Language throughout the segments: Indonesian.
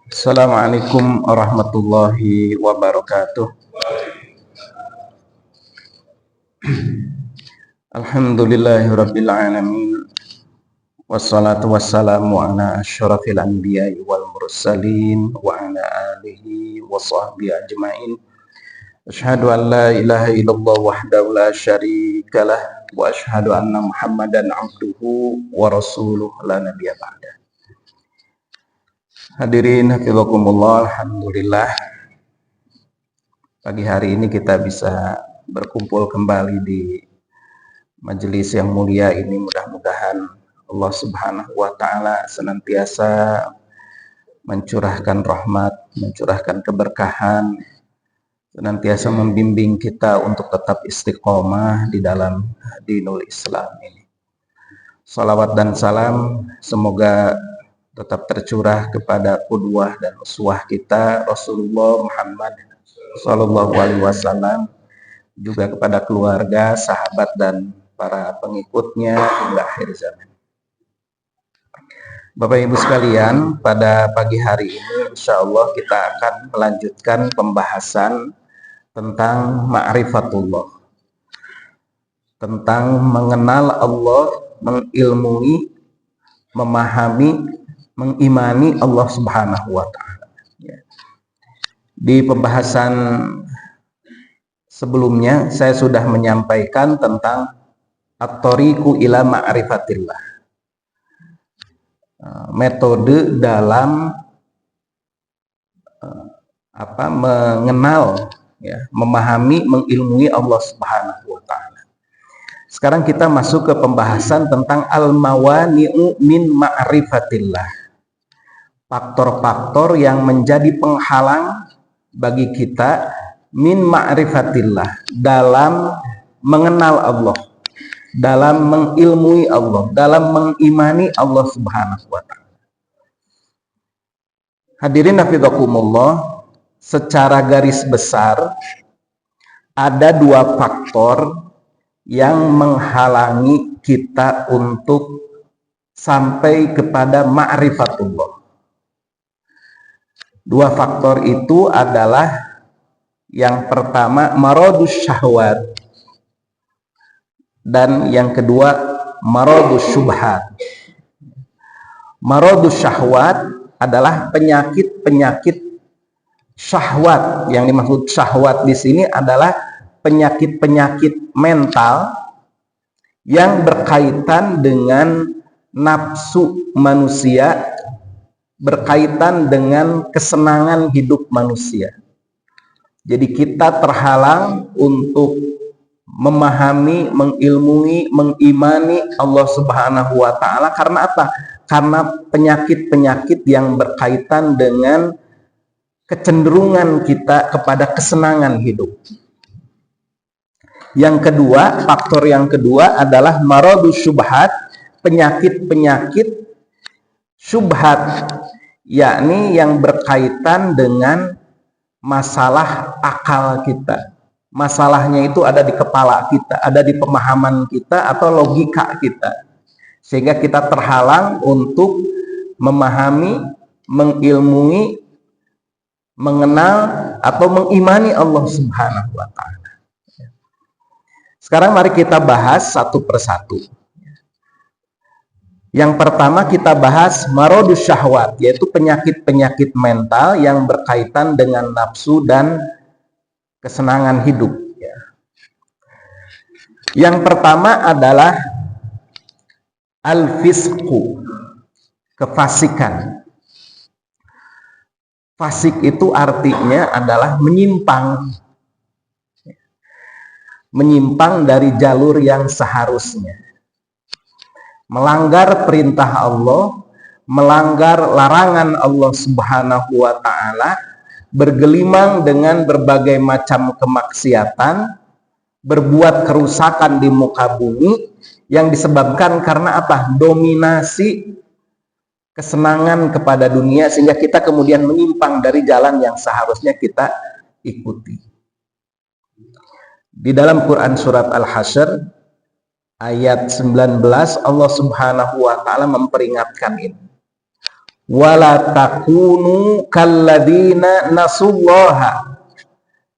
Assalamualaikum warahmatullahi wabarakatuh. Alhamdulillahirabbil alamin. Wassalatu wassalamu ala asyrafil anbiya'i wal mursalin wa ala alihi wa sahbihi ajmain. Asyhadu an la ilaha illallah wahdahu la syarikalah wa asyhadu anna Muhammadan abduhu wa rasuluh la nabiyya ba'da. Hadirin hafizakumullah, alhamdulillah pagi hari ini kita bisa berkumpul kembali di majelis yang mulia ini. Mudah-mudahan Allah Subhanahu wa taala senantiasa mencurahkan rahmat, mencurahkan keberkahan, senantiasa membimbing kita untuk tetap istiqomah di dalam dinul Islam ini. Salawat dan salam semoga tetap tercurah kepada qudwah dan uswah kita Rasulullah Muhammad sallallahu alaihi wasallam, juga kepada keluarga, sahabat dan para pengikutnya hingga akhir zaman. Bapak Ibu sekalian, pada pagi hari ini insyaallah kita akan melanjutkan pembahasan tentang ma'rifatullah, tentang mengenal Allah, mengilmui, memahami, mengimani Allah Subhanahu wa taala. Di pembahasan sebelumnya saya sudah menyampaikan tentang at-thariqu ila ma'rifatillah. Metode dalam mengenal, memahami, mengilmui Allah Subhanahu wa taala. Sekarang kita masuk ke pembahasan tentang al-mawani'u min ma'rifatillah. Faktor-faktor yang menjadi penghalang bagi kita min ma'rifatillah, dalam mengenal Allah, dalam mengilmui Allah, dalam mengimani Allah Subhanahu wa taala. Hadirin hafizakumullah, secara garis besar ada dua faktor yang menghalangi kita untuk sampai kepada ma'rifatullah. Dua faktor itu adalah, yang pertama maradus syahwat, dan yang kedua maradus syubhat. Maradus syahwat adalah penyakit-penyakit syahwat. Yang dimaksud syahwat di sini adalah penyakit-penyakit mental yang berkaitan dengan nafsu manusia, berkaitan dengan kesenangan hidup manusia. Jadi kita terhalang untuk memahami, mengilmui, mengimani Allah Subhanahu wa taala karena apa? Karena penyakit-penyakit yang berkaitan dengan kecenderungan kita kepada kesenangan hidup. Yang kedua, faktor yang kedua adalah maradus syubhat, penyakit-penyakit syubhat, yakni yang berkaitan dengan masalah akal kita. Masalahnya itu ada di kepala kita, ada di pemahaman kita atau logika kita, sehingga kita terhalang untuk memahami, mengilmui, mengenal atau mengimani Allah Subhanahu wa taala. Sekarang mari kita bahas satu persatu. Yang pertama kita bahas maradus syahwat, yaitu penyakit-penyakit mental yang berkaitan dengan nafsu dan kesenangan hidup. Yang pertama adalah al-fisqu, kefasikan. Fasik itu artinya adalah menyimpang. Menyimpang dari jalur yang seharusnya. Melanggar perintah Allah, melanggar larangan Allah Subhanahu wa taala, bergelimang dengan berbagai macam kemaksiatan, berbuat kerusakan di muka bumi yang disebabkan karena apa? Dominasi kesenangan kepada dunia, sehingga kita kemudian menyimpang dari jalan yang seharusnya kita ikuti. Di dalam Quran surat Al-Hasyr ayat 19 Allah Subhanahu wa taala memperingatkan ini. Wala takunu kalladzina nasullaha.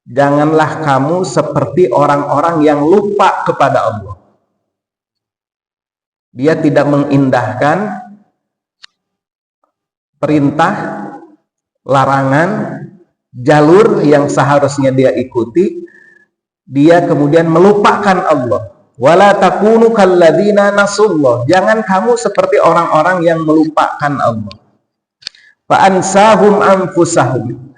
Janganlah kamu seperti orang-orang yang lupa kepada Allah. Dia tidak mengindahkan perintah, larangan, jalur yang seharusnya dia ikuti. Dia kemudian melupakan Allah. Wala takunu kalladzina nasullah. Jangan kamu seperti orang-orang yang melupakan Allah. Fa ansahum anfusahum.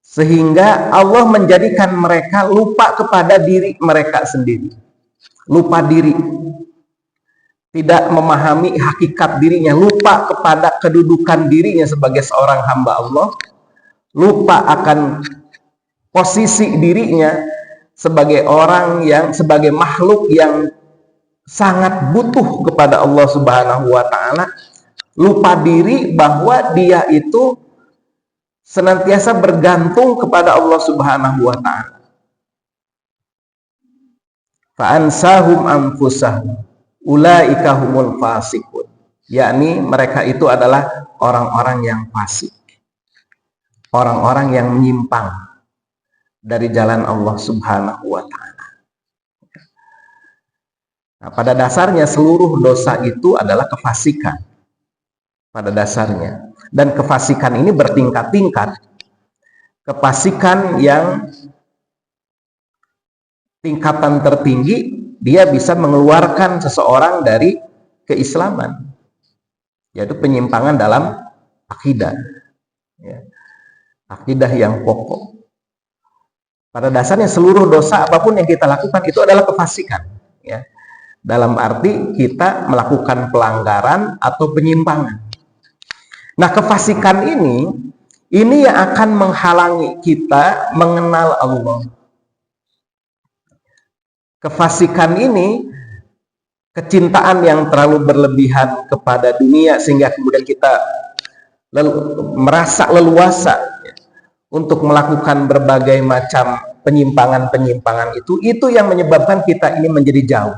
Sehingga Allah menjadikan mereka lupa kepada diri mereka sendiri. Lupa diri. Tidak memahami hakikat dirinya. Lupa kepada kedudukan dirinya sebagai seorang hamba Allah. Lupa akan posisi dirinya sebagai orang yang, sebagai makhluk yang sangat butuh kepada Allah Subhanahu wa Ta'ala. Lupa diri bahwa dia itu senantiasa bergantung kepada Allah Subhanahu wa Ta'ala. Fa'ansahum anfusahum ulaika humul fasikun. Yakni mereka itu adalah orang-orang yang fasik, orang-orang yang menyimpang dari jalan Allah Subhanahu wa Ta'ala. Nah, pada dasarnya seluruh dosa itu adalah kefasikan. Pada dasarnya. Dan kefasikan ini bertingkat-tingkat. Kefasikan yang tingkatan tertinggi, dia bisa mengeluarkan seseorang dari keislaman, yaitu penyimpangan dalam akidah, ya. Akidah yang pokok. Pada dasarnya seluruh dosa apapun yang kita lakukan itu adalah kefasikan, ya. Dalam arti kita melakukan pelanggaran atau penyimpangan. Nah, kefasikan ini yang akan menghalangi kita mengenal Allah. Kefasikan ini, kecintaan yang terlalu berlebihan kepada dunia sehingga kemudian kita merasa leluasa untuk melakukan berbagai macam penyimpangan-penyimpangan itu yang menyebabkan kita ini menjadi jauh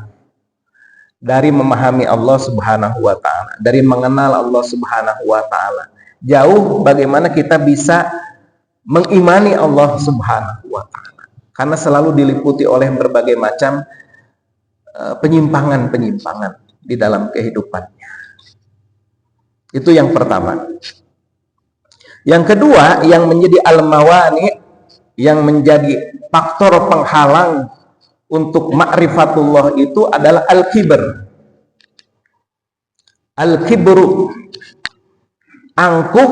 dari memahami Allah Subhanahu wa Ta'ala, dari mengenal Allah Subhanahu wa Ta'ala. Jauh bagaimana kita bisa mengimani Allah Subhanahu wa Ta'ala, karena selalu diliputi oleh berbagai macam penyimpangan-penyimpangan di dalam kehidupannya. Itu yang pertama. Yang kedua, yang menjadi al-mawani, yang menjadi faktor penghalang untuk ma'rifatullah itu adalah al-kibr. Al-kibru, angkuh,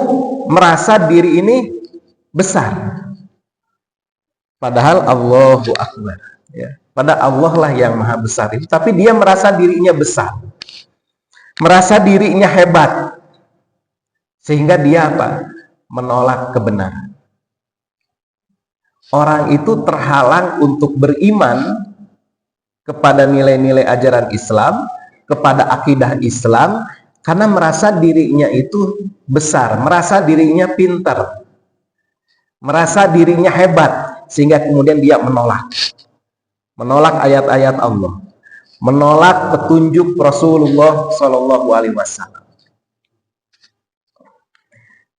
merasa diri ini besar. Padahal Allahu Akbar, ya. Pada Allah lah yang maha besar itu, tapi dia merasa dirinya besar, merasa dirinya hebat, sehingga dia apa? Menolak kebenaran. Orang itu terhalang untuk beriman kepada nilai-nilai ajaran Islam, kepada akidah Islam, karena merasa dirinya itu besar, merasa dirinya pintar, merasa dirinya hebat, sehingga kemudian dia menolak ayat-ayat Allah, menolak petunjuk Rasulullah Shallallahu Alaihi Wasallam.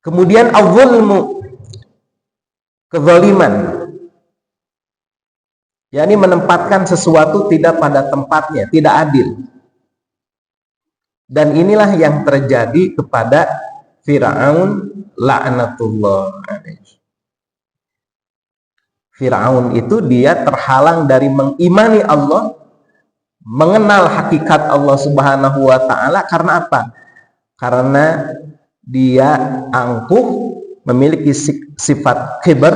Kemudian al-zulmu, kezaliman, yakni menempatkan sesuatu tidak pada tempatnya, tidak adil. Dan inilah yang terjadi kepada Fir'aun la'natullah alaihi. Fir'aun itu dia terhalang dari mengimani Allah, mengenal hakikat Allah Subhanahu wa Ta'ala. Karena apa? Karena dia angkuh, memiliki sifat kibr,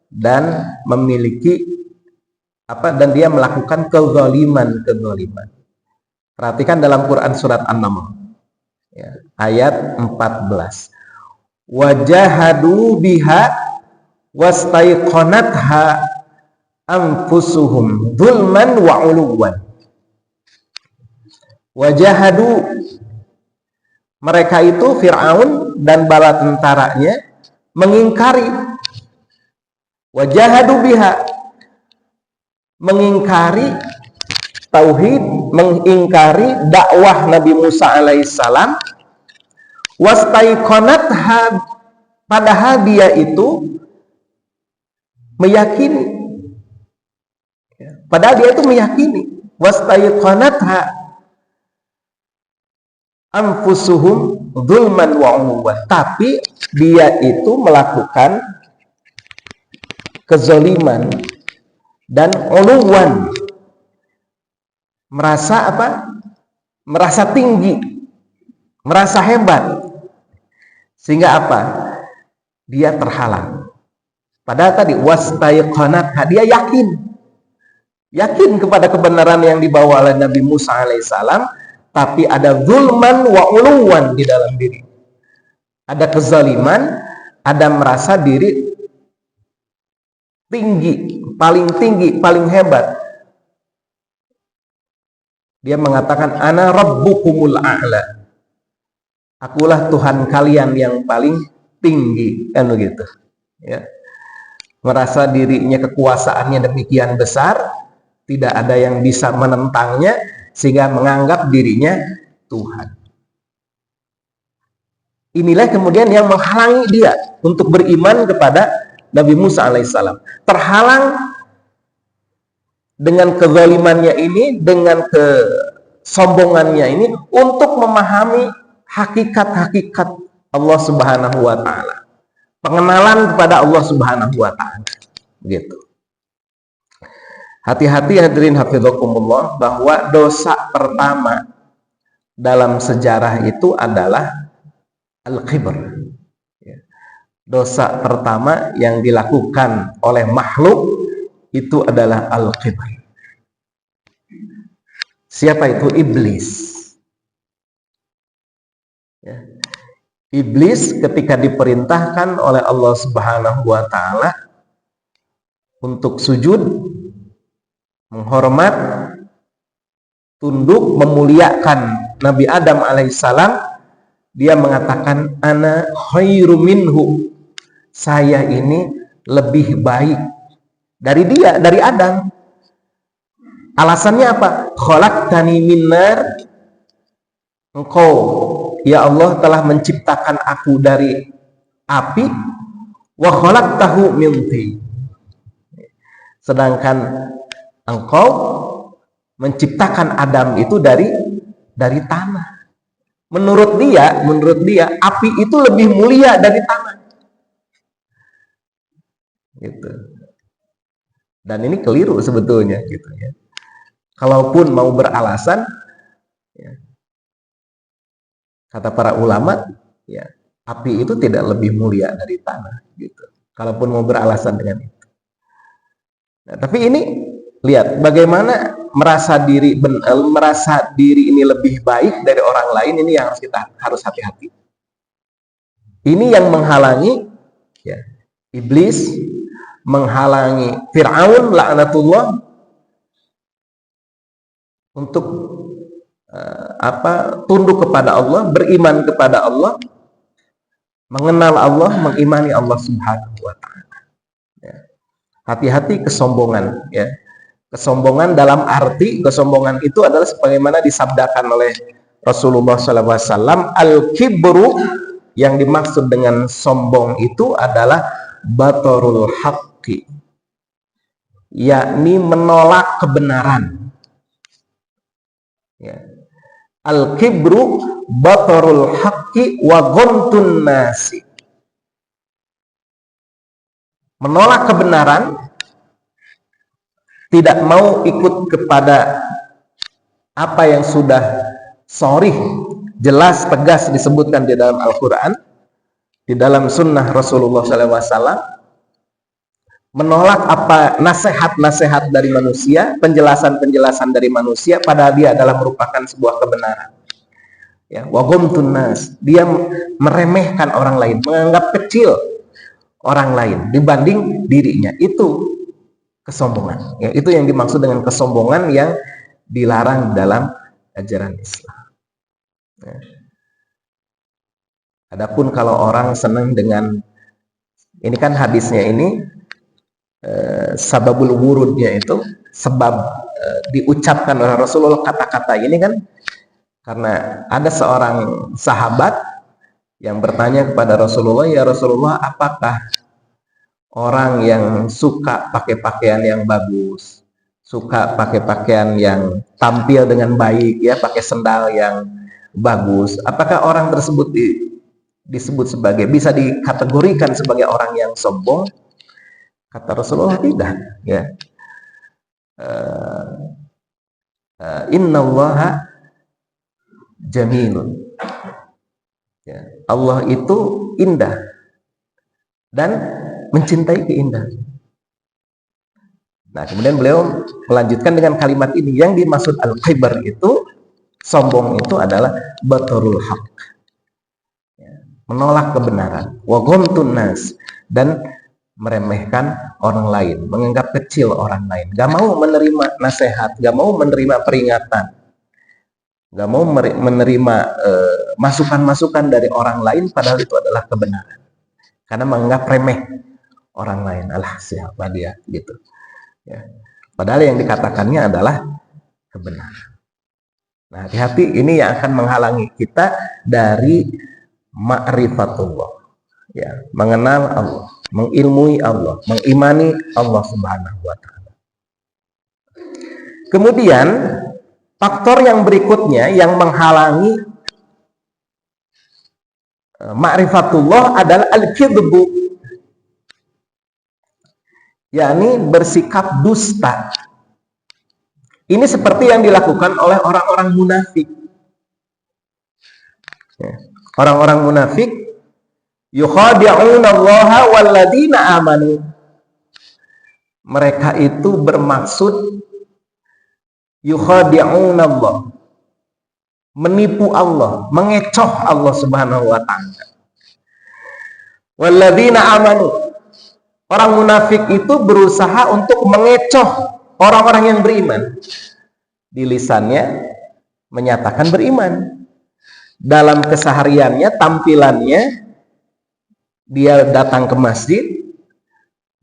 dan memiliki dan dia melakukan kezaliman. Perhatikan dalam Quran surat An-Naml, ya, ayat 14. Wajahadu biha wastaiqanatha anfusuhum dzulman wa 'uluwan. Wajahadu, mereka itu Fir'aun dan bala tentaranya mengingkari. Wajahadu biha, mengingkari tauhid, mengingkari dakwah Nabi Musa alaihissalam. Wastaiqanatha, padahal dia itu meyakini. Padahal dia itu meyakini. Wastaiqanatha anfusuhum dzulman wa 'uluwan. Tapi dia itu melakukan kezaliman dan 'uluwan. Merasa apa? Merasa tinggi, merasa hebat. Sehingga apa? Dia terhalang. Padahal tadi wastaiqanat, dia yakin kepada kebenaran yang dibawa oleh Nabi Musa alaihissalam, tapi ada zulman wa uluwan di dalam diri. Ada kezaliman, ada merasa diri tinggi, paling hebat. Dia mengatakan ana rabbukumul a'la. Akulah Tuhan kalian yang paling tinggi, kan begitu. Ya. Merasa dirinya kekuasaannya demikian besar, tidak ada yang bisa menentangnya, sehingga menganggap dirinya Tuhan. Inilah kemudian yang menghalangi dia untuk beriman kepada Nabi Musa alaihissalam. Terhalang dengan kezalimannya ini, dengan kesombongannya ini, untuk memahami hakikat-hakikat Allah Subhanahu wa taala. Pengenalan kepada Allah Subhanahu wa taala. Begitu. Hati-hati hadirin hafizakumullah, bahwa dosa pertama dalam sejarah itu adalah al-kibr. Dosa pertama yang dilakukan oleh makhluk itu adalah al-kibr. Siapa itu? Iblis. Ya. Iblis ketika diperintahkan oleh Allah Subhanahu wa taala untuk sujud, menghormat, tunduk, memuliakan Nabi Adam alaihissalam, dia mengatakan ana khairu minhu. Saya ini lebih baik dari dia, dari Adam. Alasannya apa? Khalaqtani min nar. Engkau, ya Allah, telah menciptakan aku dari api, wa khalaqtahu min tin. Sedangkan engkau menciptakan Adam itu dari tanah. Menurut dia api itu lebih mulia dari tanah. Gitu. Dan ini keliru sebetulnya, gitu ya. Kalaupun mau beralasan, ya, kata para ulama, ya, api itu tidak lebih mulia dari tanah, gitu. Kalaupun mau beralasan dengan itu. Nah, tapi ini lihat bagaimana merasa diri ini lebih baik dari orang lain. Ini yang harus hati-hati. Ini yang menghalangi, ya, iblis, menghalangi Fir'aun laknatullah untuk tunduk kepada Allah, beriman kepada Allah, mengenal Allah, mengimani Allah Subhanahu wa taala. Ya. Hati-hati kesombongan, ya. Kesombongan dalam arti kesombongan itu adalah sebagaimana disabdakan oleh Rasulullah SAW, al-kibru, yang dimaksud dengan sombong itu adalah batarul haqqi, yakni menolak kebenaran. Ya. Al-kibru batarul haqqi wa ghamtun nasi. Menolak kebenaran, tidak mau ikut kepada apa yang sudah sharih, jelas, tegas disebutkan di dalam Al-Quran, di dalam sunnah Rasulullah SAW, menolak apa nasihat-nasihat dari manusia, penjelasan-penjelasan dari manusia, padahal dia adalah merupakan sebuah kebenaran. Ya, wa ghamtun nas, dia meremehkan orang lain, menganggap kecil orang lain dibanding dirinya. Itu kesombongan. Ya, itu yang dimaksud dengan kesombongan yang dilarang dalam ajaran Islam. Ya. Adapun kalau orang senang dengan, ini kan hadisnya ini, sababul wurudnya itu, sebab diucapkan oleh Rasulullah kata-kata ini kan, karena ada seorang sahabat yang bertanya kepada Rasulullah, "Ya Rasulullah, apakah orang yang suka pakai pakaian yang bagus, suka pakai pakaian yang tampil dengan baik, ya, pakai sendal yang bagus, apakah orang tersebut disebut sebagai, bisa dikategorikan sebagai orang yang sombong?" Kata Rasulullah, tidak, ya. Innallaha jamilun. Ya, Allah itu indah dan mencintai keindahan. Nah, kemudian beliau melanjutkan dengan kalimat ini, yang dimaksud al-kibr itu, sombong itu adalah batarul haq, ya, menolak kebenaran, wa ghamtun nas, dan meremehkan orang lain, menganggap kecil orang lain, gak mau menerima nasihat, gak mau menerima peringatan, gak mau menerima masukan-masukan dari orang lain, padahal itu adalah kebenaran, karena menganggap remeh orang lain. Alah, siapa dia, gitu, ya. Padahal yang dikatakannya adalah kebenaran. Nah, hati-hati, ini yang akan menghalangi kita dari ma'rifatullah, ya, mengenal Allah, mengilmui Allah, mengimani Allah Subhanahu wa Ta'ala. Kemudian faktor yang berikutnya yang menghalangi ma'rifatullah adalah al-kidbu, yakni bersikap dusta. Ini seperti yang dilakukan oleh orang-orang munafik. Orang-orang munafik yukhadi'una Allaha walladzina amanu. Mereka itu bermaksud yukhadi'una Allah, menipu Allah, mengecoh Allah Subhanahu wa Ta'ala. Walladzina amanu, orang munafik itu berusaha untuk mengecoh orang-orang yang beriman. Di lisannya menyatakan beriman, dalam kesehariannya, tampilannya, dia datang ke masjid,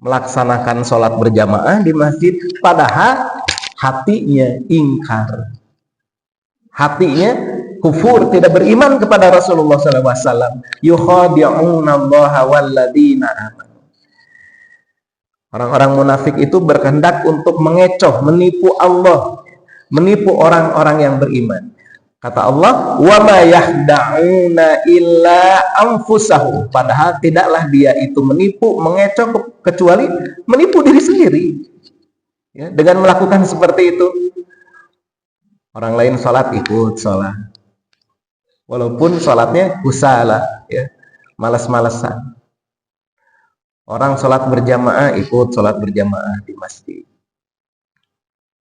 melaksanakan sholat berjamaah di masjid, padahal hatinya ingkar, hatinya kufur, tidak beriman kepada Rasulullah SAW. Yukhadi'una Allaha walladzina amanu. Orang-orang munafik itu berkehendak untuk mengecoh, menipu Allah, menipu orang-orang yang beriman. Kata Allah, wa ma yahda'una illa anfusahum. Padahal tidaklah dia itu menipu, mengecoh, kecuali menipu diri sendiri. Ya, dengan melakukan seperti itu, orang lain sholat, ikut sholat, walaupun sholatnya kusala, ya, malas-malasan. Orang sholat berjamaah, ikut sholat berjamaah di masjid,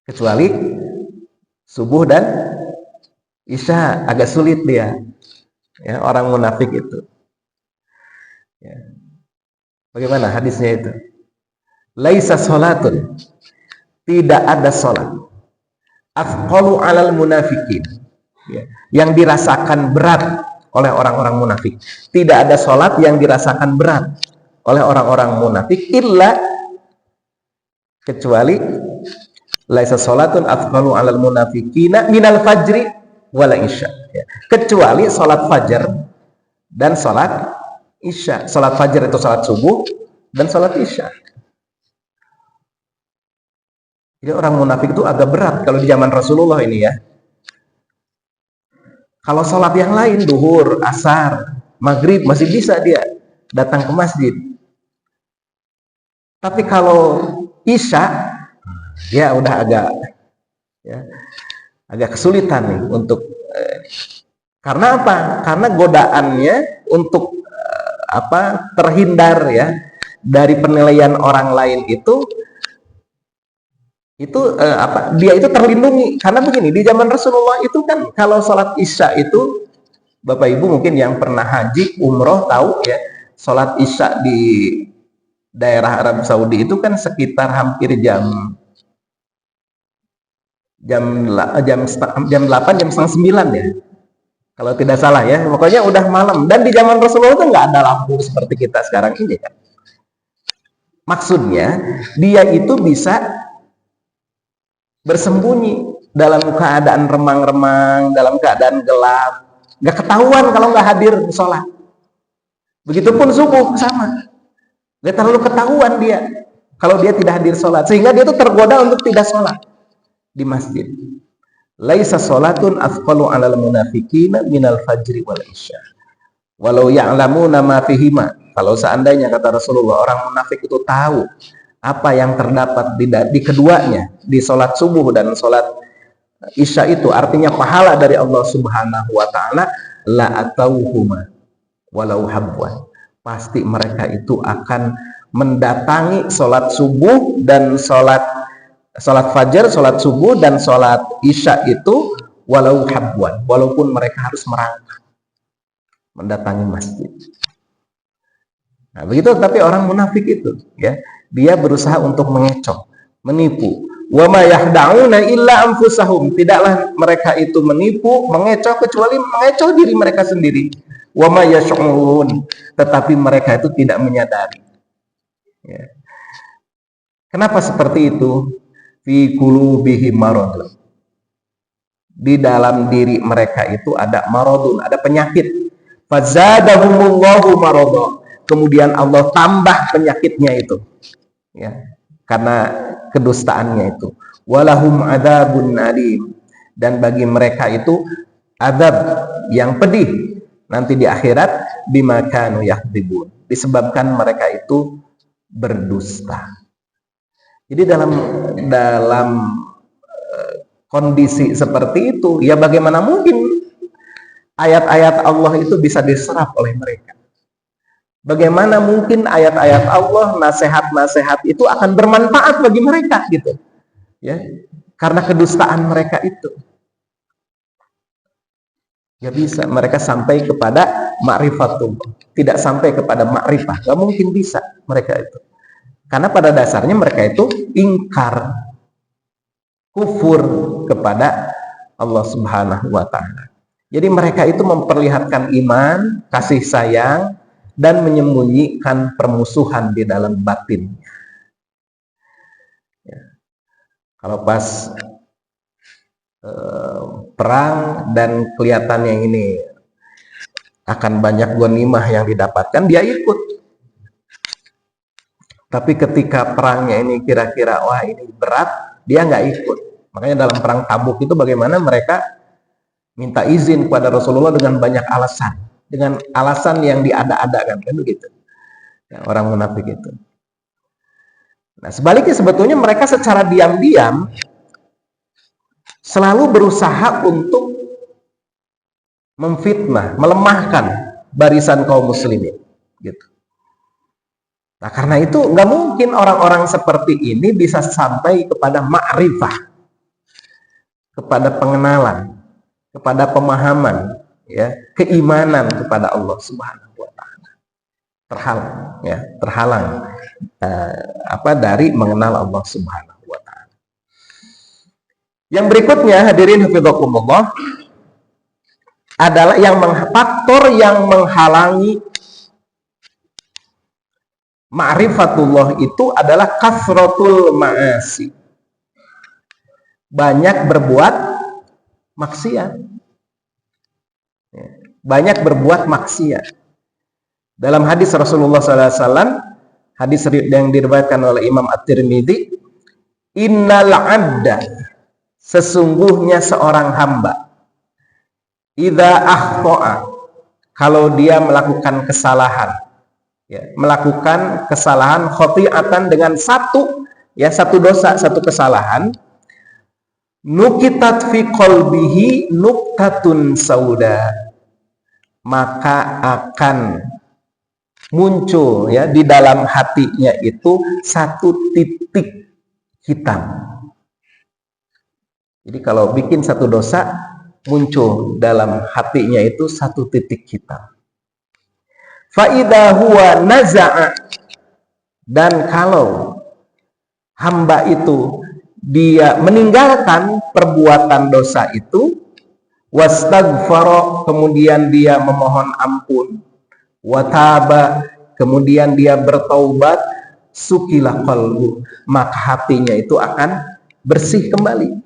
kecuali subuh dan isya, agak sulit dia, ya, orang munafik itu, ya. Bagaimana hadisnya itu? Laisa sholatun, tidak ada sholat, afqalu alal munafikin, ya, yang dirasakan berat oleh orang-orang munafik. Tidak ada sholat yang dirasakan berat oleh orang-orang munafik, illa, kecuali laisa sholatun afqalu alal munafikina minal fajri wala isya, ya, kecuali sholat fajar dan sholat isya. Sholat fajar itu sholat subuh, dan sholat isya. Jadi orang munafik itu agak berat kalau di zaman Rasulullah ini, ya. Kalau sholat yang lain, duhur, asar, maghrib, masih bisa dia datang ke masjid. Tapi kalau isya, dia udah agak, ya, agak kesulitan nih untuk karena apa? Karena godaannya untuk terhindar, ya, dari penilaian orang lain itu dia itu terlindungi. Karena begini, di zaman Rasulullah itu kan kalau sholat isya itu, Bapak Ibu mungkin yang pernah haji, umroh tahu, ya, sholat isya di daerah Arab Saudi itu kan sekitar hampir jam 8, jam setengah 9, ya, kalau tidak salah, ya. Pokoknya udah malam. Dan di zaman Rasulullah itu nggak ada lampu seperti kita sekarang ini, kan. Maksudnya dia itu bisa bersembunyi dalam keadaan remang-remang, dalam keadaan gelap, nggak ketahuan kalau nggak hadir sholat. Begitupun subuh sama. Dia terlalu ketahuan dia kalau dia tidak hadir sholat, sehingga dia tuh tergoda untuk tidak sholat di masjid. Laisa sholatun afqalu 'alal munafiqina minal fajri wal isya. Walau ya'lamuna ma fihima. Kalau seandainya, kata Rasulullah, orang munafik itu tahu apa yang terdapat di keduanya, di sholat subuh dan sholat isya itu, artinya pahala dari Allah Subhanahu wa ta'ala, la atauhuma walau habwan. Pasti mereka itu akan mendatangi sholat subuh dan sholat fajar, sholat subuh dan sholat isya itu walau habwan, walaupun mereka harus merangkak mendatangi masjid. Nah, begitu. Tapi orang munafik itu, ya, dia berusaha untuk mengecoh, menipu. Wa ma yahda'una illa anfusahum. Tidaklah mereka itu menipu, mengecoh, kecuali mengecoh diri mereka sendiri. Wa ma yash'urun. Tetapi mereka itu tidak menyadari. Ya. Kenapa seperti itu? Fi qulubihim maradun. Di dalam diri mereka itu ada maradun, ada penyakit. Fazadahumullahu maradun. Kemudian Allah tambah penyakitnya itu, ya, karena kedustaannya itu. Walahum adzabun alim. Dan bagi mereka itu azab yang pedih nanti di akhirat, bima kanu yakdzibun, disebabkan mereka itu berdusta. Jadi dalam kondisi seperti itu, ya bagaimana mungkin ayat-ayat Allah itu bisa diserap oleh mereka? Bagaimana mungkin ayat-ayat Allah, nasihat-nasihat itu akan bermanfaat bagi mereka, gitu, ya, karena kedustaan mereka itu. Ya bisa, mereka sampai kepada ma'rifatullah, tidak sampai kepada ma'rifah, gak mungkin bisa mereka itu, karena pada dasarnya mereka itu ingkar, kufur kepada Allah Subhanahu wa ta'ala. Jadi mereka itu memperlihatkan iman, kasih sayang, dan menyembunyikan permusuhan di dalam batinnya. Ya. Kalau pas perang dan kelihatannya ini akan banyak ghanimah yang didapatkan, dia ikut. Tapi ketika perangnya ini kira-kira wah ini berat, dia nggak ikut. Makanya dalam perang Tabuk itu bagaimana mereka minta izin kepada Rasulullah dengan banyak alasan, dengan alasan yang diada-adakan, kan begitu, ya, orang munafik itu. Nah, sebaliknya sebetulnya mereka secara diam-diam selalu berusaha untuk memfitnah, melemahkan barisan kaum muslimin, gitu. Nah, karena itu nggak mungkin orang-orang seperti ini bisa sampai kepada ma'rifah, kepada pengenalan, kepada pemahaman, ya, keimanan kepada Allah Subhanahu wa ta'ala. Terhalang, ya, terhalang dari mengenal Allah Subhanahu wa ta'ala. Yang berikutnya, hadirin hafizakumullah, adalah faktor yang menghalangi ma'rifatullah itu adalah kasratul ma'asi, banyak berbuat maksiat. Banyak berbuat maksiat. Dalam hadis Rasulullah SAW, hadis yang diriwayatkan oleh Imam At-Tirmidzi, innal 'abda, sesungguhnya seorang hamba, idza akhta'a, kalau dia melakukan kesalahan, ya, melakukan kesalahan khoti'atan dengan satu dosa, satu kesalahan, nukitat fi qalbihi nuktatun sauda, maka akan muncul, ya, di dalam hatinya itu satu titik hitam. Jadi kalau bikin satu dosa, muncul dalam hatinya itu satu titik hitam. Fa idza huwa naza'a, dan kalau hamba itu dia meninggalkan perbuatan dosa itu, wastaghfara, kemudian dia memohon ampun, wataba, kemudian dia bertaubat, sukilah qalbu, maka hatinya itu akan bersih kembali.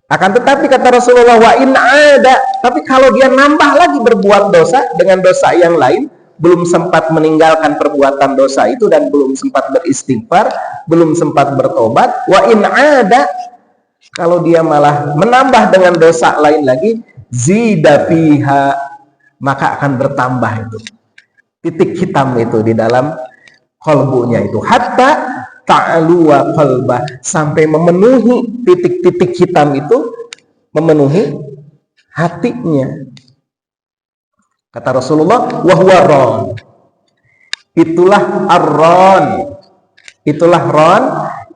Akan tetapi kata Rasulullah, wa in ada, tapi kalau dia nambah lagi berbuat dosa dengan dosa yang lain, belum sempat meninggalkan perbuatan dosa itu dan belum sempat beristighfar, belum sempat bertobat, wa in ada, kalau dia malah menambah dengan dosa lain lagi, zida fiha, maka akan bertambah itu titik hitam itu di dalam qalbunya itu, hatta ta'luwa qalbah, sampai memenuhi titik-titik hitam itu, memenuhi hatinya. Kata Rasulullah, wahwa ron, itulah ar-ron, itulah ron,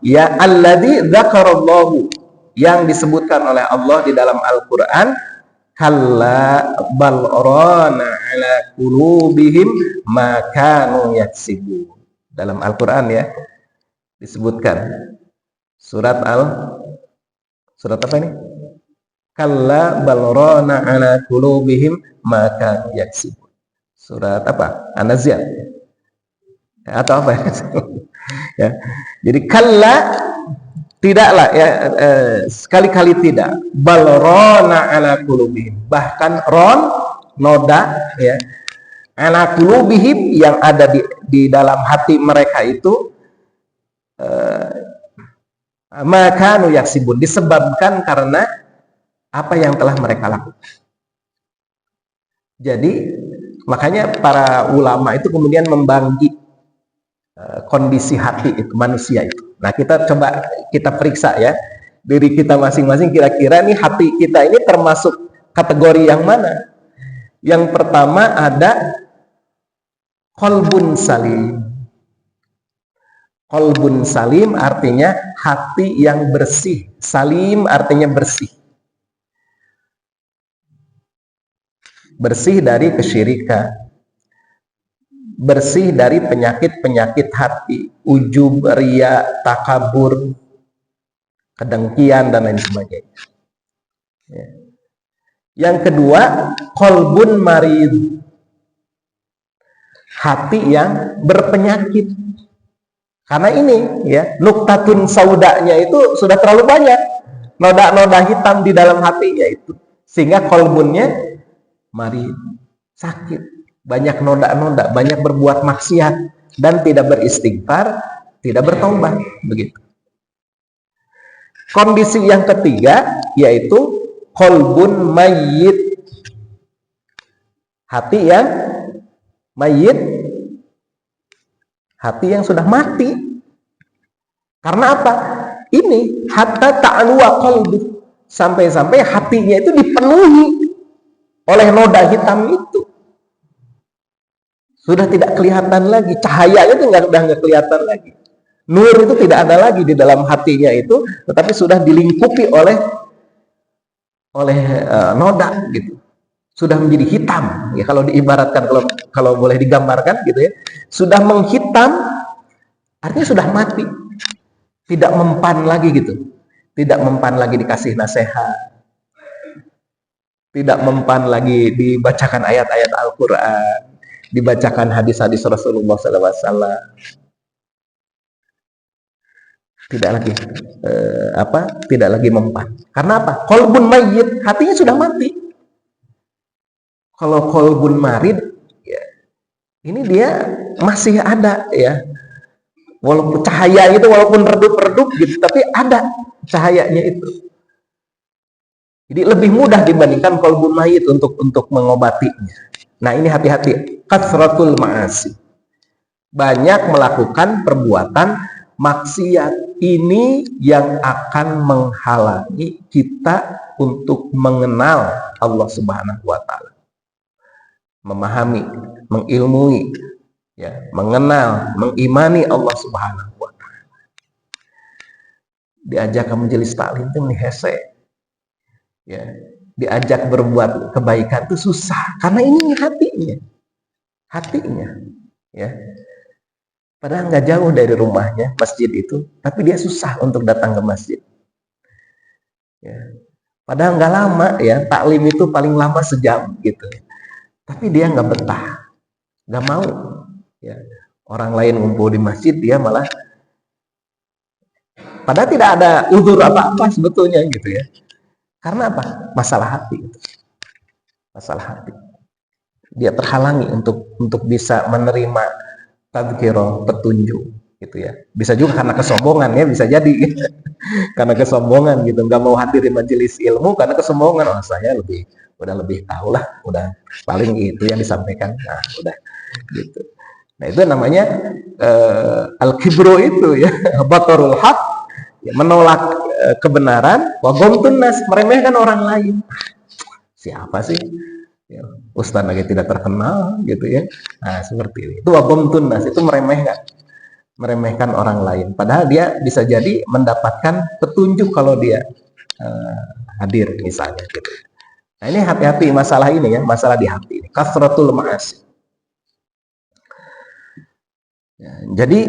ya alladzi dzakarallahu, yang disebutkan oleh Allah di dalam Al-Quran, kalla bal rana ala qulubihim ma kanu yaksibun. Dalam Al-Quran ya disebutkan, surat apa ini? Kalla bal rana ala qulubihim ma kanu yaksibun. Surat apa? An-Nazi'at atau apa ya. Jadi kalla, tidaklah ya, sekali-kali tidak, bal rana ala qulubihim, bahkan ron, noda ya, ala qulubihim, yang ada di dalam hati mereka itu, makanu yaksibun, disebabkan karena apa yang telah mereka lakukan. Jadi makanya para ulama itu kemudian membagi kondisi hati itu, manusia itu. Nah, kita coba kita periksa ya diri kita masing-masing, kira-kira nih hati kita ini termasuk kategori yang mana. Yang pertama ada qalbun salim. Qalbun salim artinya hati yang bersih. Salim artinya bersih. Bersih dari kesyirikan, bersih dari penyakit-penyakit hati, ujub, riya, takabur, kedengkian, dan lain sebagainya. Ya. Yang kedua, qalbun marid, hati yang berpenyakit. Karena ini ya, nuktatun saudanya itu sudah terlalu banyak, noda-noda hitam di dalam hatinya itu, sehingga qalbunnya marid, sakit, banyak noda-noda, banyak berbuat maksiat dan tidak beristighfar, tidak bertobat, begitu. Kondisi yang ketiga yaitu qalbun mayyit, hati yang mayyit, hati yang sudah mati. Karena apa? Ini hatta ta'luwa qalbu, sampai-sampai hatinya itu dipenuhi oleh noda hitam itu. Sudah tidak kelihatan lagi, cahayanya itu udah nggak kelihatan lagi. Nur itu tidak ada lagi di dalam hatinya itu, tetapi sudah dilingkupi oleh noda gitu. Sudah menjadi hitam ya, kalau diibaratkan, kalau boleh digambarkan gitu ya, sudah menghitam, artinya sudah mati, tidak mempan lagi gitu, tidak mempan lagi dikasih nasihat, tidak mempan lagi dibacakan ayat-ayat Al-Quran, dibacakan hadis-hadis Rasulullah SAW, tidak lagi tidak lagi mempan. Karena apa? Qalbun mayyit, hatinya sudah mati. Kalau qalbun marid ya, ini dia masih ada ya, walaupun cahaya itu walaupun redup-redup gitu, tapi ada cahayanya itu. Jadi lebih mudah dibandingkan qalbun mayyit untuk mengobatinya. Nah, ini hati-hati, kasratul ma'asi, banyak melakukan perbuatan maksiat. Ini yang akan menghalangi kita untuk mengenal Allah Subhanahu wa Ta'ala, memahami, mengilmui, ya, mengenal, mengimani Allah Subhanahu wa Ta'ala. Diajak ke majelis taklim itu hese, ya, diajak berbuat kebaikan itu susah, karena ini hatinya, ya. Padahal nggak jauh dari rumahnya masjid itu, tapi dia susah untuk datang ke masjid. Ya. Padahal nggak lama ya, taklim itu paling lama sejam gitu. Tapi dia nggak betah, nggak mau. Ya. Orang lain ngumpul di masjid, dia malah, padahal tidak ada uzur apa-apa sebetulnya gitu ya. Karena apa? Masalah hati. Masalah hati. Dia terhalangi untuk bisa menerima tadzkirah, petunjuk gitu ya. Bisa juga karena kesombongan ya, bisa jadi karena kesombongan gitu, nggak mau hadir di majelis ilmu karena kesombongan. Oh, saya udah lebih tahu lah, udah paling itu yang disampaikan. Nah, udah gitu. Nah, itu namanya al-kibru itu ya, batarul haq, ya, menolak kebenaran, wa ghamtun nas, meremehkan orang lain. Siapa sih? Ya, ustaz lagi tidak terkenal gitu ya. Nah, seperti ini. Itu wa ghamtun nas, itu meremehkan orang lain. Padahal dia bisa jadi mendapatkan petunjuk kalau dia hadir misalnya gitu. Nah, ini hati-hati masalah ini ya, masalah di hati ini. Kasratul ma'asi. Ya, jadi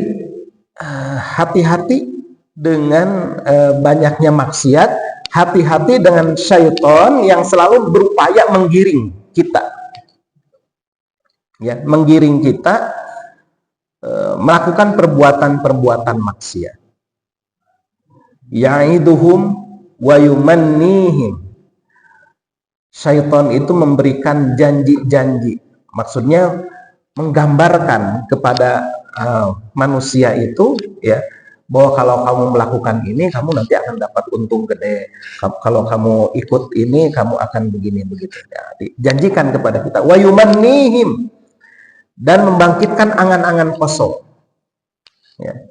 hati-hati dengan banyaknya maksiat, hati-hati dengan syaitan yang selalu berupaya menggiring kita. Ya, menggiring kita melakukan perbuatan-perbuatan maksiat. Ya'iduhum wa yumannihim. Syaitan itu memberikan janji-janji. Maksudnya menggambarkan kepada manusia itu ya, bahwa kalau kamu melakukan ini kamu nanti akan dapat untung gede. Kalau kamu ikut ini kamu akan begini begitu. Ya, dijanjikan kepada kita. Wa yumannihim, dan membangkitkan angan-angan kosong. Ya.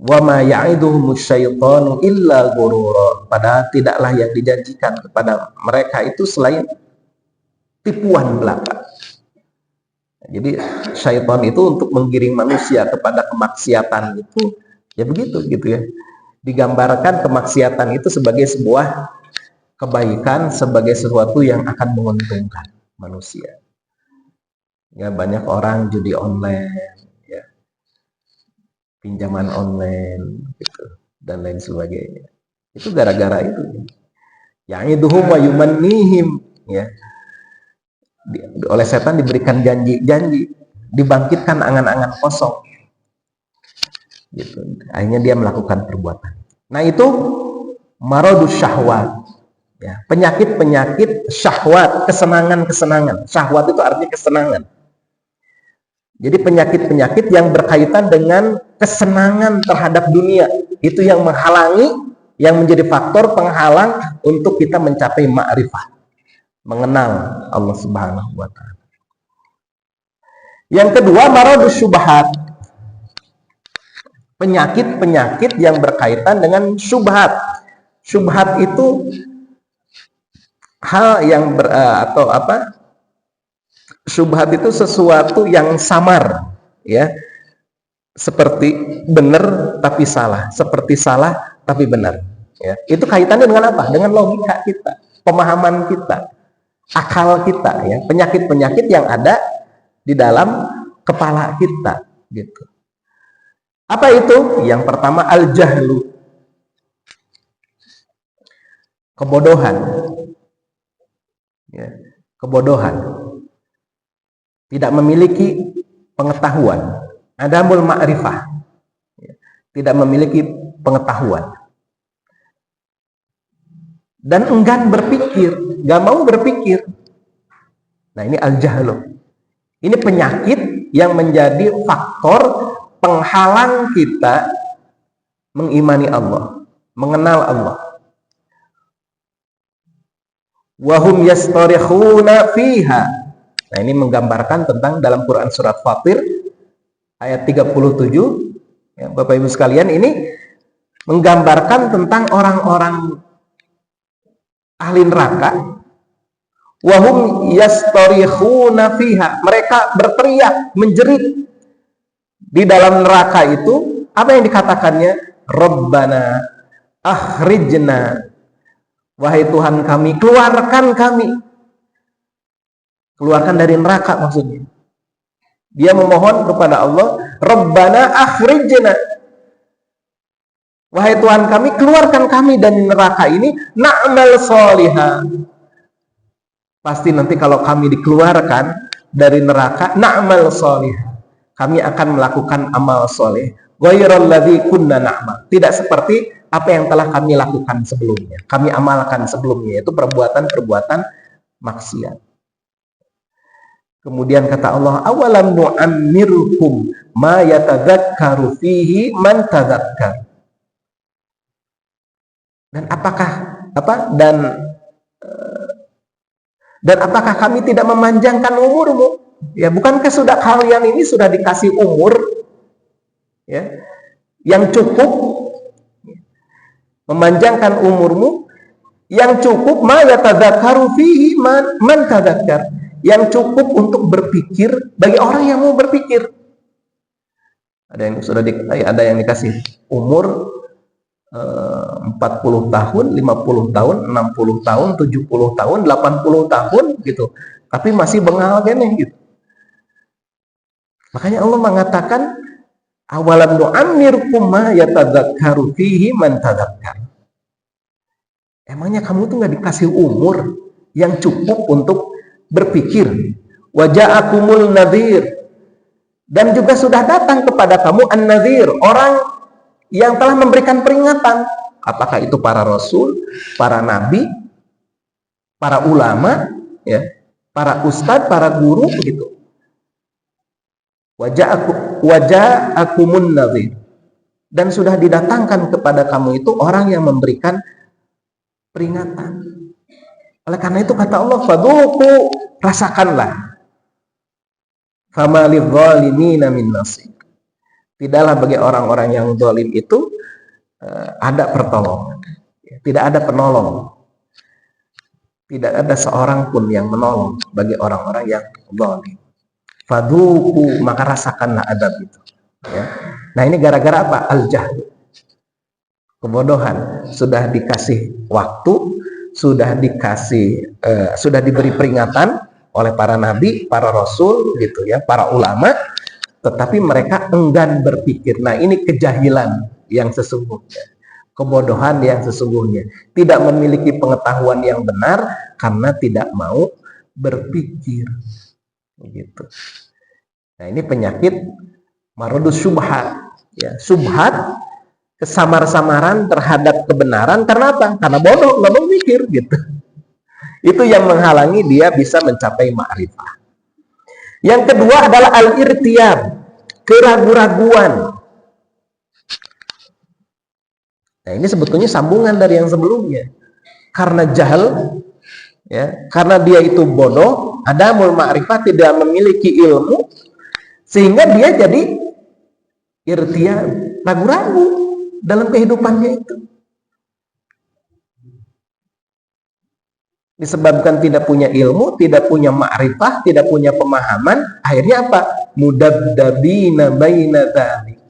Wa ma ya'iduhumus syaitanu illa ghurura. Padahal tidaklah yang dijanjikan kepada mereka itu selain tipuan belaka. Jadi syaitan itu untuk menggiring manusia kepada kemaksiatan itu ya begitu gitu ya. Digambarkan kemaksiatan itu sebagai sebuah kebaikan, sebagai sesuatu yang akan menguntungkan manusia. Ya, banyak orang judi online, ya, pinjaman online, gitu, dan lain sebagainya. Itu gara-gara itu. Ya'iduhum wa yumannihim, ya. Oleh setan diberikan janji-janji, dibangkitkan angan-angan kosong. Gitu. Akhirnya dia melakukan perbuatan. Nah, itu maradus syahwat. Ya, penyakit-penyakit syahwat, kesenangan-kesenangan. Syahwat itu artinya kesenangan. Jadi penyakit-penyakit yang berkaitan dengan kesenangan terhadap dunia, itu yang menghalangi, yang menjadi faktor penghalang untuk kita mencapai ma'rifah, mengenal Allah Subhanahu wa ta'ala. Yang kedua, maradus syubhat. Penyakit-penyakit yang berkaitan dengan syubhat. Syubhat itu hal yang syubhat itu sesuatu yang samar, ya, seperti benar tapi salah, seperti salah tapi benar, ya. Itu kaitannya dengan apa? Dengan logika kita, pemahaman kita, akal kita, ya. Penyakit-penyakit yang ada di dalam kepala kita, gitu. Apa itu? Yang pertama, al-jahlu, kebodohan. Ya, kebodohan, tidak memiliki pengetahuan, adamul ma'rifah, ya, tidak memiliki pengetahuan, dan enggan berpikir, gak mau berpikir. Nah, ini al-jahlu. Ini penyakit yang menjadi faktor penghalang kita mengimani Allah, mengenal Allah. Wahum yastarikhuna fiha. Nah, ini menggambarkan tentang dalam Quran surat Fatir ayat 37, ya, Bapak Ibu sekalian, ini menggambarkan tentang orang-orang ahli neraka. Wahum yastarikhuna fiha. Mereka berteriak, menjerit di dalam neraka itu. Apa yang dikatakannya? Rabbana akhrijna. Wahai Tuhan kami, keluarkan kami. Keluarkan dari neraka maksudnya. Dia memohon kepada Allah, Rabbana akhrijna. Wahai Tuhan kami, keluarkan kami dari neraka ini, na'mal sholiha. Pasti nanti kalau kami dikeluarkan dari neraka, na'mal sholiha, kami akan melakukan amal soleh. Ghairal ladzi kunna na'mal. Tidak seperti apa yang telah kami lakukan sebelumnya, kami amalkan sebelumnya, yaitu perbuatan-perbuatan maksiat. Kemudian kata Allah, awalam nu'ammirkum ma yatadzakkaru fihi man tadzakkar. Dan apakah kami tidak memanjangkan umurmu? Ya, bukankah sudah kalian ini sudah dikasih umur ya yang cukup, memanjangkan umurmu yang cukup, ma yatadzakkaru fihi man tadzakkar, yang cukup untuk berpikir bagi orang yang mau berpikir. Ada yang dikasih umur 40 tahun, 50 tahun, 60 tahun, 70 tahun, 80 tahun gitu. Tapi masih bengal gini gitu. Makanya Allah mengatakan awalam nu'ammirkum ma yatadzakkaru fihi man tadzakkar. Emangnya kamu tuh nggak dikasih umur yang cukup untuk berpikir? Wa ja'akumul nadhir, dan juga sudah datang kepada kamu an-nadhir, orang yang telah memberikan peringatan. Apakah itu para rasul, para nabi, para ulama, ya, para ustadz, para guru begitu. Waja'akumun nadhir, dan sudah didatangkan kepada kamu itu orang yang memberikan peringatan. Oleh karena itu kata Allah, fadzuqu, rasakanlah, fama lidzalimina min nasir, tidaklah bagi orang-orang yang zalim itu ada pertolongan, tidak ada penolong, tidak ada seorang pun yang menolong bagi orang-orang yang zalim. Fadzuqu, maka rasakanlah adab itu ya. Nah, ini gara-gara apa? Al-jahl, kebodohan. Sudah dikasih waktu, sudah diberi peringatan oleh para nabi, para rasul gitu ya, para ulama, tetapi mereka enggan berpikir. Nah, ini kejahilan yang sesungguhnya, kebodohan yang sesungguhnya, tidak memiliki pengetahuan yang benar karena tidak mau berpikir begitu. Nah, ini penyakit maradus syubhat ya, syubhat, kesamar-samaran terhadap kebenaran. Karena apa? Karena bodoh, nggak mau mikir gitu. Itu yang menghalangi dia bisa mencapai ma'rifah. Yang kedua adalah al-irtiyab, keraguan-raguan. Nah, ini sebetulnya sambungan dari yang sebelumnya. Karena jahal ya, karena dia itu bodoh, adamul ma'rifah, tidak memiliki ilmu, sehingga dia jadi irtiyab, ragu-ragu dalam kehidupannya itu. Disebabkan tidak punya ilmu, tidak punya ma'rifah, tidak punya pemahaman, akhirnya apa? Mudabdabina baina dzalik.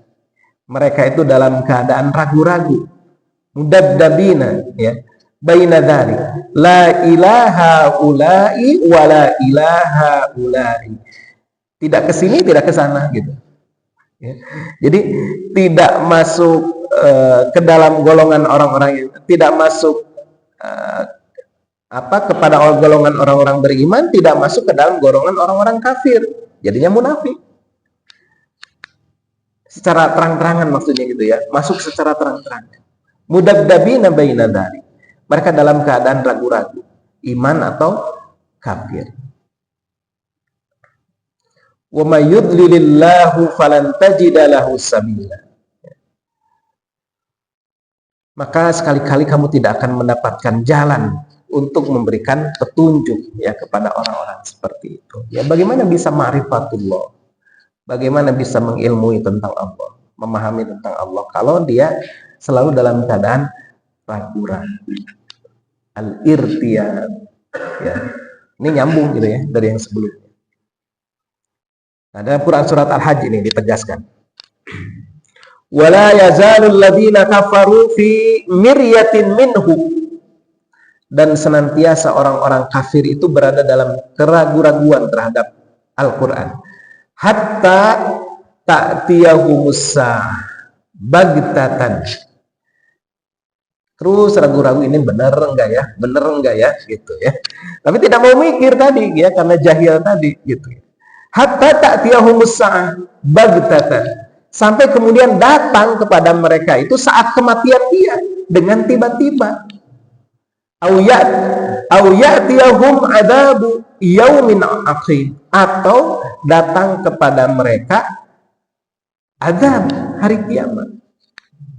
Mereka itu dalam keadaan ragu-ragu. Mudabdabina ya, baina dzalik. La ilaha ulai wa la ilaha ulai. Tidak ke sini, tidak ke sana gitu. Ya. Jadi tidak masuk ke dalam golongan orang-orang yang tidak masuk kepada golongan orang-orang beriman, tidak masuk ke dalam golongan orang-orang kafir, jadinya munafik. Secara terang-terangan maksudnya gitu ya, masuk secara terang-terangan. Mudabdabina baina dzalik. Mereka dalam keadaan ragu-ragu, iman atau kafir. Wa may yudlilillahu falan tajida lahu sabila. Maka sekali-kali kamu tidak akan mendapatkan jalan untuk memberikan petunjuk ya kepada orang-orang seperti itu. Ya, bagaimana bisa ma'rifatullah? Bagaimana bisa mengilmui tentang Allah, memahami tentang Allah kalau dia selalu dalam keadaan ragu-ragu. Al-irtiyab. Ya. Ini nyambung gitu ya dari yang sebelumnya. Nah, dalam Quran surat Al-Hajj ini ditegaskan, wala yazalul ladzina kafaru fi miryatin minhu, dan senantiasa orang-orang kafir itu berada dalam keraguan-raguan terhadap Al-Quran, hatta ta'tiyahumus bagtatan. Terus ragu-ragu, ini benar enggak ya gitu ya. Tapi tidak mau mikir tadi ya, karena jahil tadi gitu ya. Hatta ta'tiyahumus bagtatan, sampai kemudian datang kepada mereka itu saat kematian dia. dengan tiba-tiba. Au ya'tiyahum adabu yaumin aqim, atau datang kepada mereka azab hari kiamat,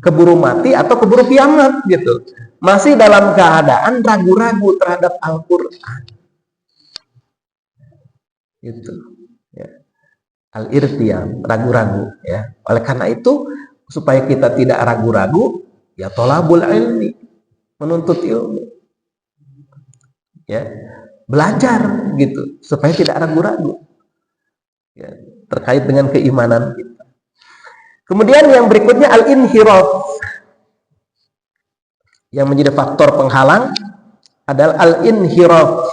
keburu mati atau keburu kiamat gitu, masih dalam keadaan ragu-ragu terhadap Al-Qur'an. Itu ya. Al-irtiyab, ragu-ragu ya. Oleh karena itu, supaya kita tidak ragu-ragu, ya tolabul ilmi, menuntut ilmu. Ya, belajar gitu supaya tidak ragu-ragu ya, terkait dengan keimanan kita. Kemudian yang berikutnya al-inhiraf, yang menjadi faktor penghalang adalah al-inhiraf.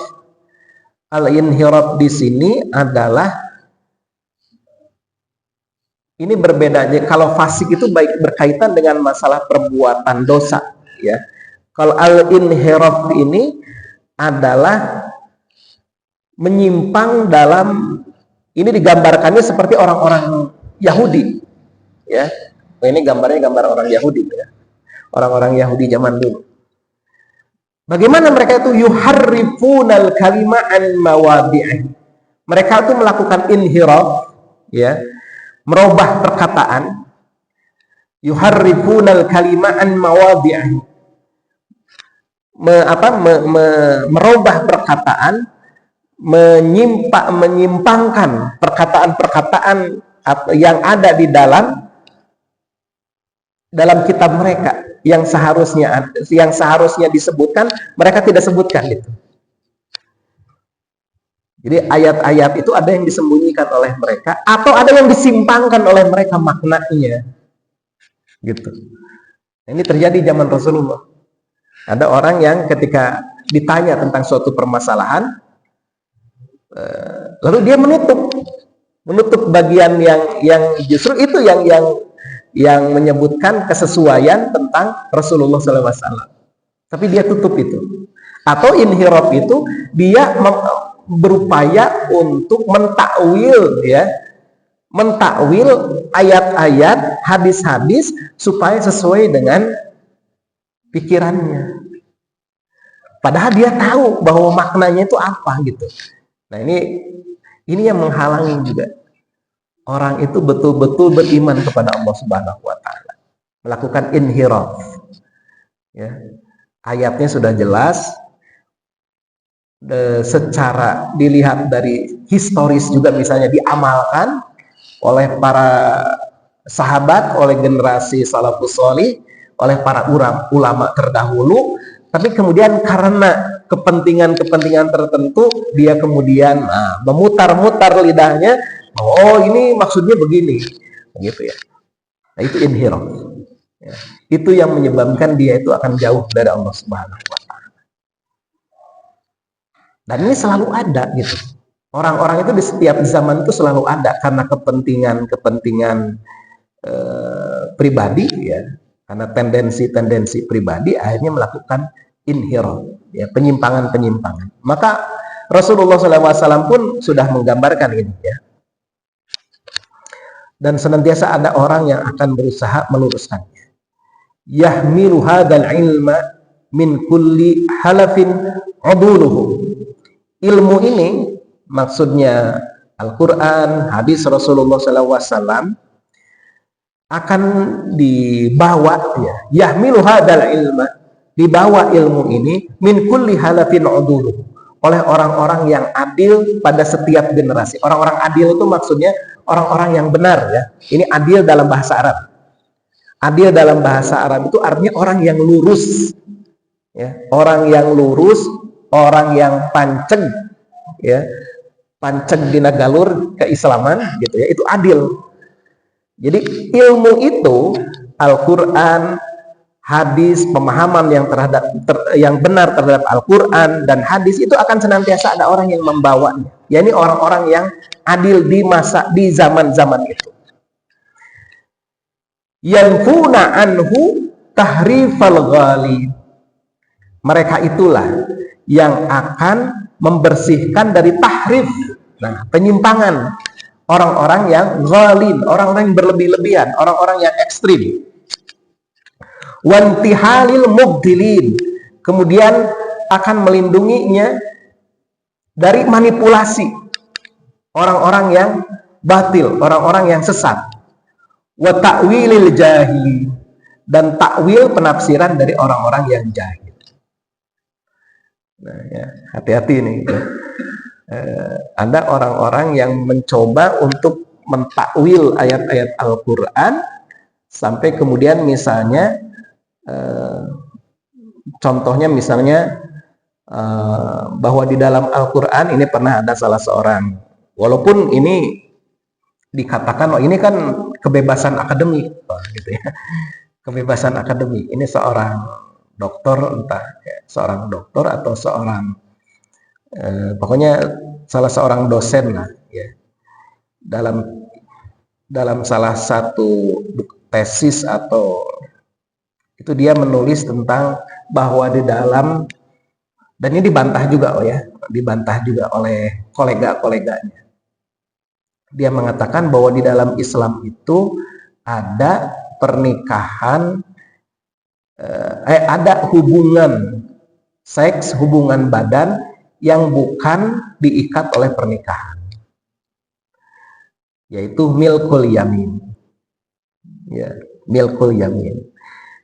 Al-inhiraf di sini adalah, ini berbeda aja. Kalau fasik itu baik berkaitan dengan masalah perbuatan dosa ya. Kalau al-inhiraf ini adalah menyimpang dalam, ini digambarkannya seperti orang-orang Yahudi ya. Ini gambarnya gambar orang Yahudi ya. Orang-orang Yahudi zaman dulu. Bagaimana mereka itu yuharrifunal kalima an mawadi'i. Mereka itu melakukan inhiraf ya, merubah perkataan. Yuharrifunal kalima an mawadi'i. Merubah perkataan, menyimpangkan perkataan-perkataan yang ada di dalam kitab mereka, yang seharusnya disebutkan mereka tidak sebutkan gitu. Jadi ayat-ayat itu ada yang disembunyikan oleh mereka atau ada yang disimpangkan oleh mereka maknanya gitu. Ini terjadi zaman Rasulullah. Ada orang yang ketika ditanya tentang suatu permasalahan, lalu dia menutup bagian yang justru itu yang menyebutkan kesesuaian tentang Rasulullah SAW. Tapi dia tutup itu. Atau inhiraf itu dia berupaya untuk mentakwil ya, mentakwil ayat-ayat, hadis-hadis supaya sesuai dengan pikirannya. Padahal dia tahu bahwa maknanya itu apa gitu. Nah ini yang menghalangi juga. Orang itu betul-betul beriman kepada Allah Subhanahu wa taala. Melakukan inhiraf. Ya. Ayatnya sudah jelas. Secara dilihat dari historis juga misalnya diamalkan oleh para sahabat, oleh generasi salafus shalih, oleh para ulama terdahulu, tapi kemudian karena kepentingan-kepentingan tertentu dia kemudian memutar-mutar lidahnya, oh ini maksudnya begini, gitu ya. Nah, itu inhiraf. Ya. Itu yang menyebabkan dia itu akan jauh dari Allah Subhanahu wa taala. Dan ini selalu ada gitu. Orang-orang itu di setiap zaman itu selalu ada karena kepentingan pribadi ya. Karena tendensi-tendensi pribadi akhirnya melakukan inhiraf, ya, penyimpangan-penyimpangan. Maka Rasulullah SAW pun sudah menggambarkan ini ya. Dan senantiasa ada orang yang akan berusaha meluruskannya. Yahmilu hadzal ilma min kulli halafin uduluhu. Ilmu ini maksudnya Al-Quran, hadis Rasulullah SAW akan dibawa ya, yahmilu hadzal ilma, dibawa ilmu ini min kulli halafin uduluh, oleh orang-orang yang adil pada setiap generasi. Orang-orang adil itu maksudnya orang-orang yang benar ya. Ini adil dalam bahasa Arab. Adil dalam bahasa Arab itu artinya orang yang lurus ya, orang yang lurus, orang yang panceg ya, panceg dina galur keislaman gitu ya, itu adil. Jadi ilmu itu Al-Quran, hadis, pemahaman yang benar terhadap Al-Quran dan hadis itu akan senantiasa ada orang yang membawanya. yakni orang-orang yang adil di zaman-zaman itu. Yanfuna anhu tahrifal ghalib. Mereka itulah yang akan membersihkan dari tahrif, penyimpangan, orang-orang yang ghalin, orang-orang yang berlebih-lebihan, orang-orang yang ekstrim. wantihalil mubdilin, kemudian akan melindunginya dari manipulasi orang-orang yang batil, orang-orang yang sesat, wa ta'wilil jahili, dan takwil penafsiran dari orang-orang yang jahil. Nah, ya, hati-hati nih. Ada orang-orang yang mencoba untuk mentakwil ayat-ayat Al-Quran sampai kemudian misalnya contohnya misalnya bahwa di dalam Al-Quran ini pernah ada salah seorang, walaupun ini dikatakan oh ini kan kebebasan akademik gitu ya, kebebasan akademik, ini seorang doktor, entah ya, seorang doktor atau seorang pokoknya salah seorang dosen lah ya, dalam salah satu tesis atau itu dia menulis tentang bahwa di dalam, dan ini dibantah juga dibantah juga oleh kolega-koleganya. Dia mengatakan bahwa di dalam Islam itu ada pernikahan, ada hubungan seks, hubungan badan yang bukan diikat oleh pernikahan, yaitu milkul yamin. Ya, milkul yamin.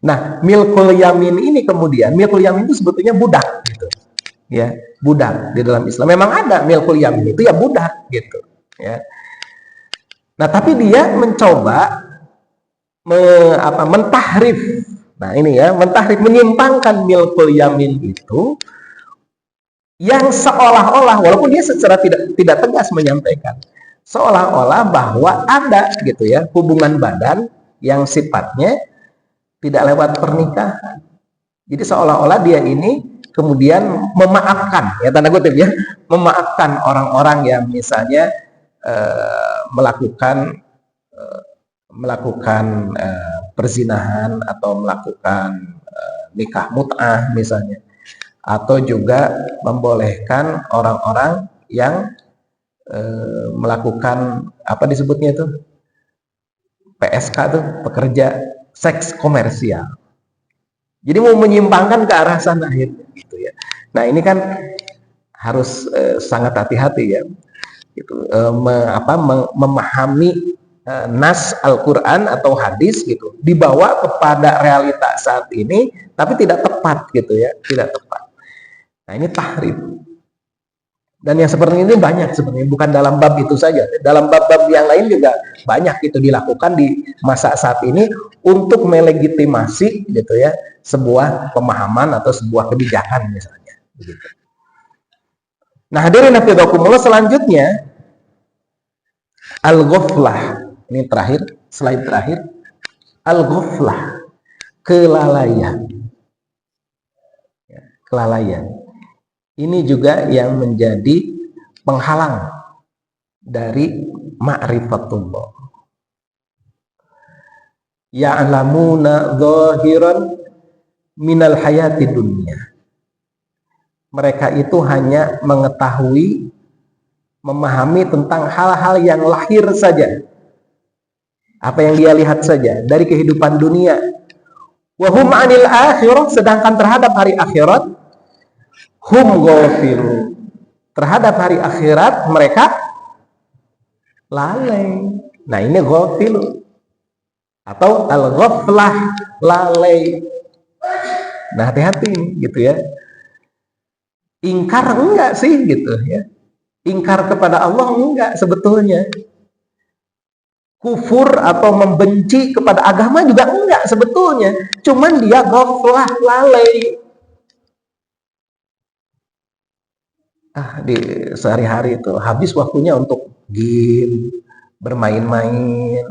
Nah, milkul yamin ini kemudian, milkul yamin itu sebetulnya budak gitu. Ya, budak di dalam Islam memang ada milkul yamin itu ya budak gitu, ya. Nah, tapi dia mencoba mentahrif. Nah, ini ya, mentahrif, menyimpangkan milkul yamin itu yang seolah-olah, walaupun dia secara tidak tegas menyampaikan, seolah-olah bahwa ada gitu ya hubungan badan yang sifatnya tidak lewat pernikahan. Jadi seolah-olah dia ini kemudian memaafkan, ya tanda kutip ya, memaafkan orang-orang yang misalnya melakukan perzinahan atau melakukan nikah mut'ah misalnya, atau juga membolehkan orang-orang yang melakukan apa disebutnya itu PSK tuh, pekerja seks komersial. Jadi mau menyimpangkan ke arah sana gitu ya. Nah, ini kan harus sangat hati-hati ya. Gitu, memahami nas Al-Quran atau hadis gitu, dibawa kepada realita saat ini, tapi tidak tepat gitu ya, tidak tepat. Nah, ini tahrif. Dan yang seperti ini banyak sebenarnya, bukan dalam bab itu saja, dalam bab-bab yang lain juga banyak itu dilakukan di masa saat ini untuk melegitimasi gitu ya sebuah pemahaman atau sebuah kebijakan misalnya begitu. Nah, hadirin hafizakumullah, selanjutnya al-ghaflah. Ini terakhir, slide terakhir. Al-ghaflah, kelalaian. Kelalaian. Ini juga yang menjadi penghalang dari ma'rifatullah. Ya'lamuna zahiran minal hayati dunya. Mereka itu hanya mengetahui, memahami tentang hal-hal yang lahir saja, apa yang dia lihat saja dari kehidupan dunia. Wa hum 'anil akhirah, sedangkan terhadap hari akhirat hum ghafilun, terhadap hari akhirat mereka lalai. Nah, ini ghafilun atau al-ghaflah, lalai. Nah, hati-hati gitu ya. Ingkar enggak sih gitu ya. Ingkar kepada Allah enggak sebetulnya. Kufur atau membenci kepada agama juga enggak sebetulnya. Cuman dia ghaflah, lalai. Di sehari-hari itu habis waktunya untuk game, bermain-main,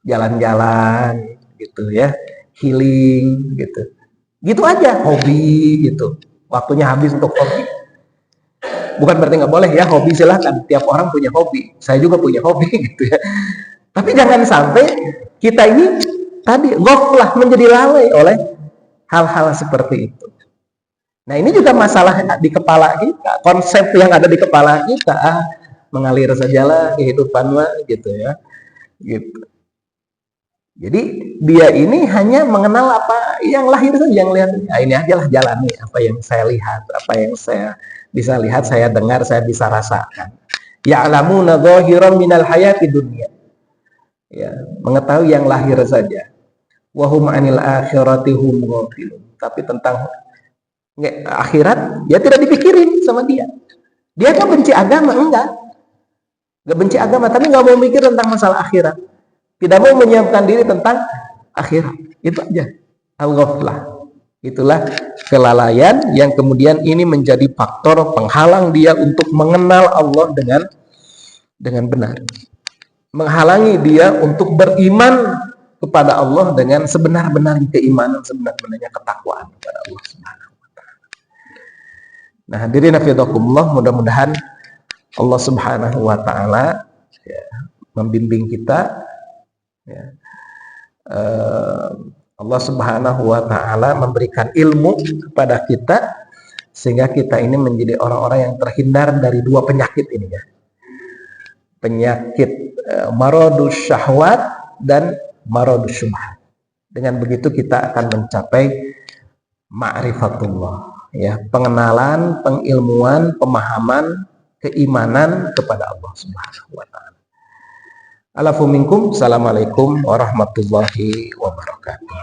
jalan-jalan gitu ya, healing gitu. Gitu aja, hobi gitu. Waktunya habis untuk hobi. Bukan berarti nggak boleh ya, hobi silakan. Tiap orang punya hobi. Saya juga punya hobi gitu ya. Tapi jangan sampai kita ini tadi ghaflah, menjadi lalai oleh hal-hal seperti itu. Nah, ini juga masalah di kepala kita, konsep yang ada di kepala kita, mengalir sajalah kehidupan mah gitu ya. Gitu. Jadi dia ini hanya mengenal apa yang lahir saja, yang lihat. Nah, ini aja lah jalani apa yang saya lihat, apa yang saya bisa lihat, saya dengar, saya bisa rasakan. Ya'lamuna dhahiran minal hayati dunya. Ya, mengetahui yang lahir saja. Wa hum 'anil akhirati hum ghafilun. Tapi tentang akhirat ya tidak dipikirin sama dia. Dia kan benci agama, enggak benci agama, tapi nggak mau mikir tentang masalah akhirat. Tidak mau menyiapkan diri tentang akhirat. Itu aja. Al-ghaflah. Itulah kelalaian yang kemudian ini menjadi faktor penghalang dia untuk mengenal Allah dengan benar. Menghalangi dia untuk beriman kepada Allah dengan sebenar-benarnya keimanan, sebenar-benarnya ketakwaan kepada Allah Subhanahu wa taala. Nah, hadirin hafizakumullah, mudah-mudahan Allah Subhanahu wa taala ya, membimbing kita ya. Allah Subhanahu wa taala memberikan ilmu kepada kita sehingga kita ini menjadi orang-orang yang terhindar dari dua penyakit ini ya. Penyakit maradus syahwat dan maradus syubhat. Dengan begitu kita akan mencapai ma'rifatullah ya, pengenalan, pengilmuan, pemahaman, keimanan kepada Allah Subhanahu wa taala. Alafu minkum, assalamualaikum warahmatullahi wabarakatuh.